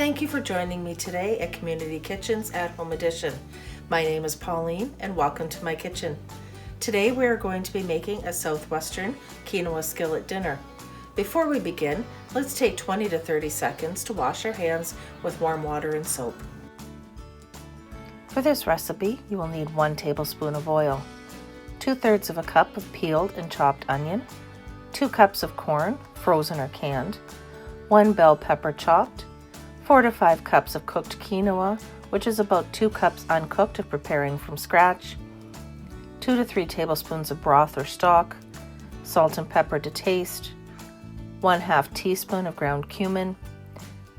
Thank you for joining me today at Community Kitchens at Home Edition. My name is Pauline and welcome to my kitchen. Today we are going to be making a Southwestern quinoa skillet dinner. Before we begin, let's take 20 to 30 seconds to wash our hands with warm water and soap. For this recipe, you will need 1 tablespoon of oil, 2/3 of a cup of peeled and chopped onion, 2 cups of corn, frozen or canned, 1 bell pepper chopped, 4 to 5 cups of cooked quinoa, which is about 2 cups uncooked if preparing from scratch, 2 to 3 tablespoons of broth or stock, salt and pepper to taste, 1/2 teaspoon of ground cumin,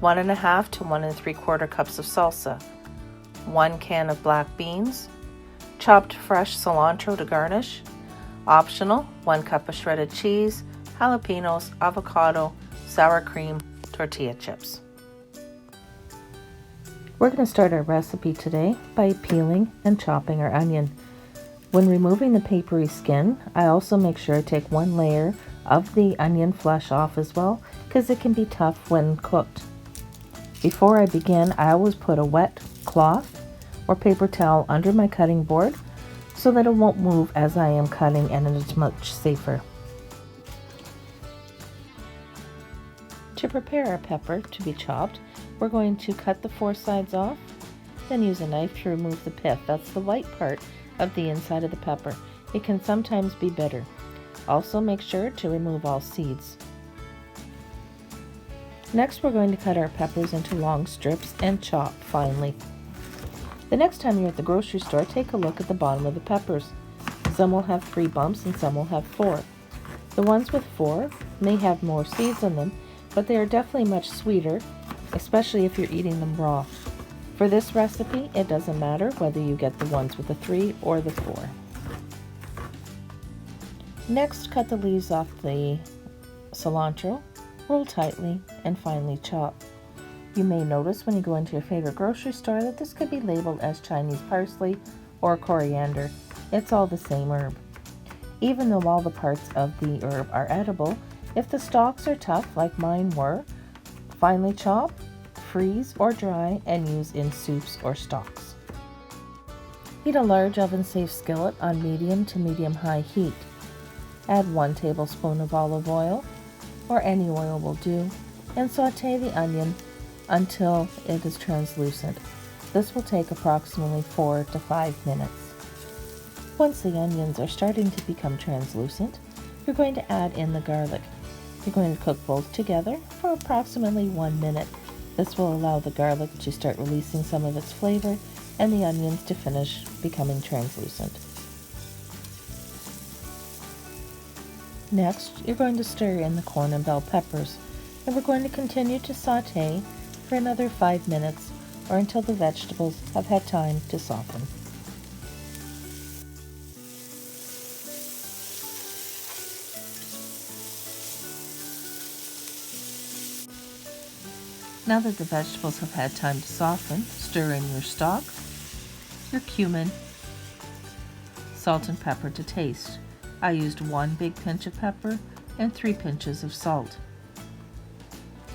1 1/2 to 1 3/4 cups of salsa, 1 can of black beans, chopped fresh cilantro to garnish, optional, 1 cup of shredded cheese, jalapenos, avocado, sour cream, tortilla chips. We're going to start our recipe today by peeling and chopping our onion. When removing the papery skin, I also make sure I take 1 layer of the onion flesh off as well, because it can be tough when cooked. Before I begin, I always put a wet cloth or paper towel under my cutting board so that it won't move as I am cutting, and it's much safer. To prepare our pepper to be chopped, we're going to cut the 4 sides off, then use a knife to remove the pith. That's the white part of the inside of the pepper. It can sometimes be bitter. Also make sure to remove all seeds. Next, we're going to cut our peppers into long strips and chop finely. The next time you're at the grocery store, take a look at the bottom of the peppers. Some will have 3 bumps and some will have 4. The ones with 4 may have more seeds in them, but they are definitely much sweeter, especially if you're eating them raw. For this recipe, it doesn't matter whether you get the ones with the 3 or the 4. Next, cut the leaves off the cilantro, roll tightly, and finely chop. You may notice when you go into your favorite grocery store that this could be labeled as Chinese parsley or coriander. It's all the same herb. Even though all the parts of the herb are edible, if the stalks are tough like mine were, finely chop, freeze or dry, and use in soups or stocks. Heat a large oven-safe skillet on medium to medium-high heat. Add 1 tablespoon of olive oil, or any oil will do, and saute the onion until it is translucent. This will take approximately 4 to 5 minutes. Once the onions are starting to become translucent, you're going to add in the garlic. You're going to cook both together for approximately 1 minute. This will allow the garlic to start releasing some of its flavor and the onions to finish becoming translucent. Next, you're going to stir in the corn and bell peppers, and we're going to continue to saute for another 5 minutes or until the vegetables have had time to soften. Now that the vegetables have had time to soften, stir in your stock, your cumin, salt and pepper to taste. I used 1 big pinch of pepper and 3 pinches of salt.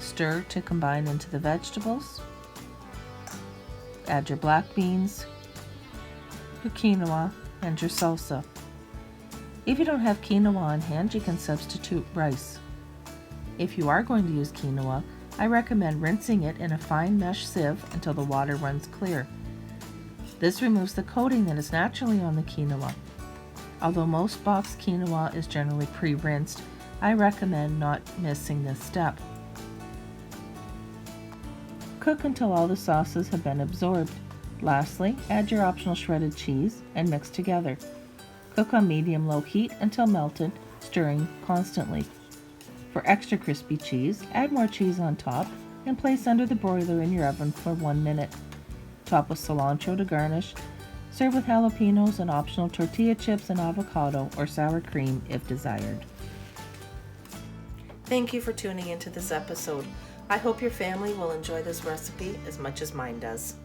Stir to combine into the vegetables. Add your black beans, your quinoa, and your salsa. If you don't have quinoa on hand, you can substitute rice. If you are going to use quinoa, I recommend rinsing it in a fine mesh sieve until the water runs clear. This removes the coating that is naturally on the quinoa. Although most boxed quinoa is generally pre-rinsed, I recommend not missing this step. Cook until all the sauces have been absorbed. Lastly, add your optional shredded cheese and mix together. Cook on medium-low heat until melted, stirring constantly. For extra crispy cheese, add more cheese on top and place under the broiler in your oven for 1 minute. Top with cilantro to garnish. Serve with jalapenos and optional tortilla chips and avocado or sour cream if desired. Thank you for tuning into this episode. I hope your family will enjoy this recipe as much as mine does.